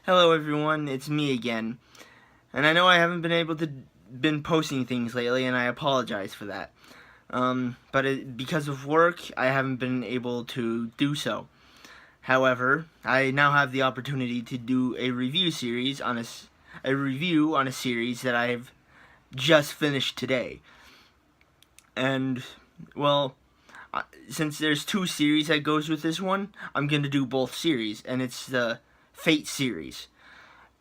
Hello everyone, it's me again. And I know I haven't been posting things lately, and I apologize for that. But because of work, I haven't been able to do so. However, I now have the opportunity to do a review on a series that I've just finished today. And well, since there's two series that goes with this one, I'm going to do both series, and it's the Fate series.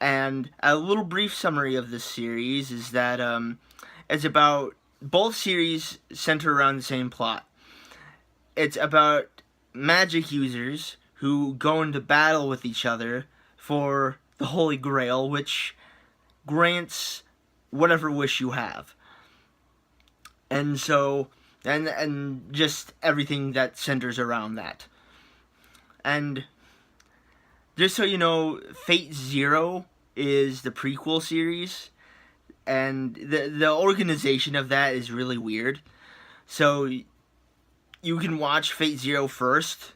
And a little brief summary of this series is that it's about both series center around the same plot. It's about magic users who go into battle with each other for the Holy Grail, which grants whatever wish you have. And so, and just everything that centers around that. And just so you know, Fate Zero is the prequel series, and the organization of that is really weird. So you can watch Fate Zero first.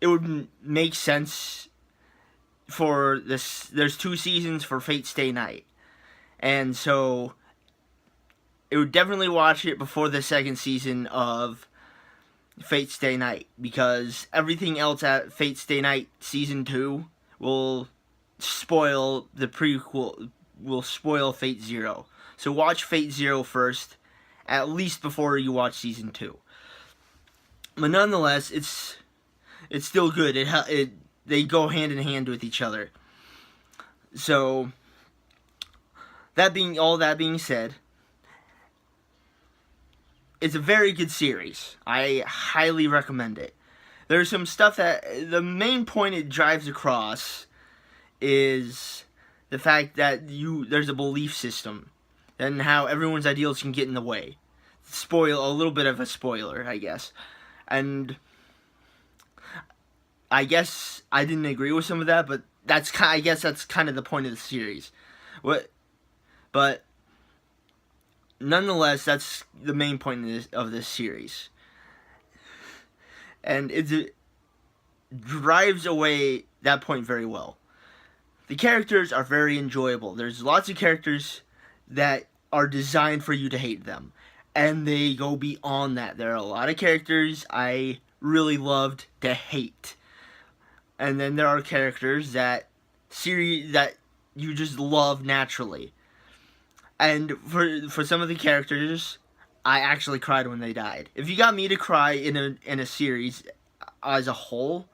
It would make sense for this. There's 2 seasons for Fate Stay Night, and so it would definitely watch it before the second season of Fate Stay Night, because everything else at Fate Stay Night season 2 will spoil the prequel, will spoil Fate Zero. So watch Fate Zero first, at least before you watch season 2. But nonetheless, it's still good. They go hand in hand with each other. So all that being said, it's a very good series. I highly recommend it. There's some stuff that the main point it drives across is the fact that there's a belief system and how everyone's ideals can get in the way. A little bit of a spoiler, I guess. And I guess I didn't agree with some of that, but I guess that's kind of the point of the series. But nonetheless, that's the main point of this series. And it drives away that point very well. The characters are very enjoyable. There's lots of characters that are designed for you to hate them, and they go beyond that. There are a lot of characters I really loved to hate, and then there are characters that you just love naturally. And for some of the characters, I actually cried when they died. If you got me to cry in a series as a whole,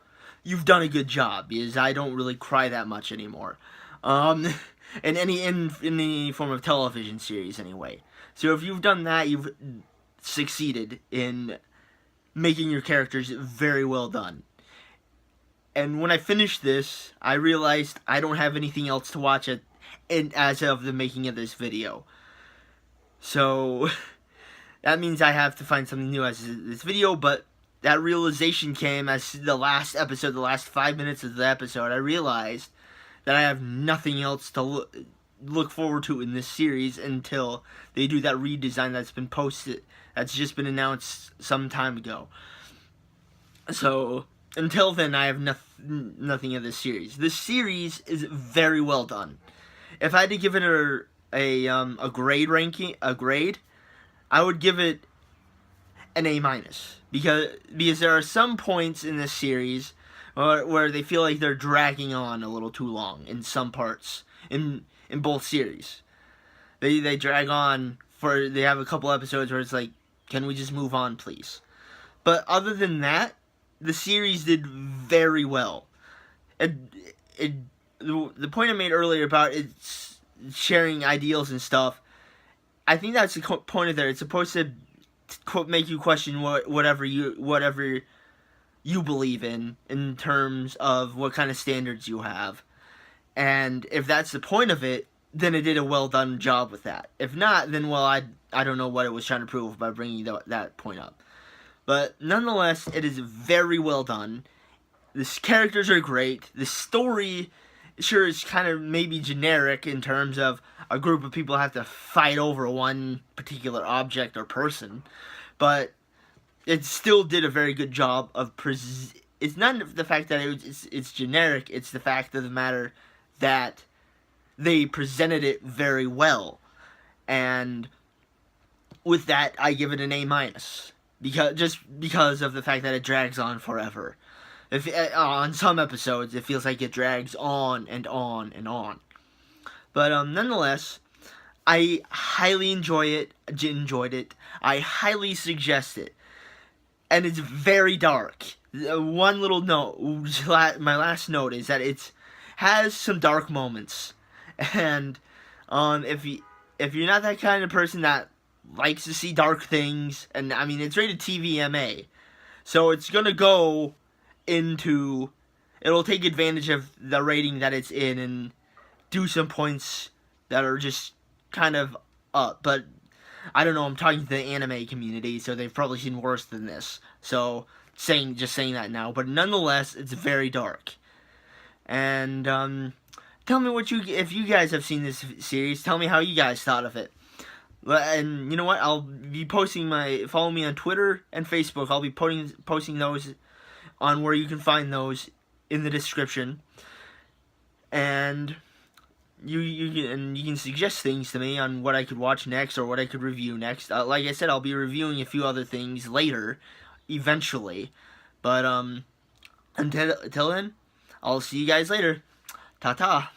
you've done a good job, because I don't really cry that much anymore. In any form of television series anyway. So if you've done that, you've succeeded in making your characters very well done. And when I finished this, I realized I don't have anything else to watch as of the making of this video. So that means I have to find something new as this video, but that realization came as the last 5 minutes of the episode. I realized that I have nothing else to look forward to in this series until they do that redesign that's just been announced some time ago. So until then, I have nothing of this series. This series is very well done. If I had to give it a grade, I would give it an A-, because there are some points in this series where they feel like they're dragging on a little too long in some parts in both series. They drag on they have a couple episodes where it's like, can we just move on, please? But other than that, the series did very well. The point I made earlier about it's sharing ideals and stuff, I think that's the point of there. It's supposed to make you question whatever you believe in terms of what kind of standards you have. And if that's the point of it, then it did a well done job with that. If not, then well, I don't know what it was trying to prove by bringing that point up. But nonetheless, it is very well done. The characters are great. The story, sure, is kind of maybe generic in terms of a group of people have to fight over one particular object or person, but it still did a very good job of it's not the fact that it's generic, it's the fact of the matter that they presented it very well. And with that, I give it an A minus, because of the fact that it drags on forever. If on some episodes it feels like it drags on and on and on, but nonetheless, I highly enjoyed it. I highly suggest it, and it's very dark. One little note, my last note, is that it has some dark moments, and if you're not that kind of person that likes to see dark things, and I mean, it's rated TVMA, so it's gonna go into, it'll take advantage of the rating that it's in and do some points that are just kind of up. But I don't know, I'm talking to the anime community, so they've probably seen worse than this, so just saying that now. But nonetheless, it's very dark. And tell me if you guys have seen this series, tell me how you guys thought of it. And you know what, I'll be follow me on Twitter and Facebook. I'll be posting those on where you can find those in the description. And you can suggest things to me on what I could watch next or what I could review next. Like I said, I'll be reviewing a few other things later, eventually. But until then, I'll see you guys later. Ta-ta.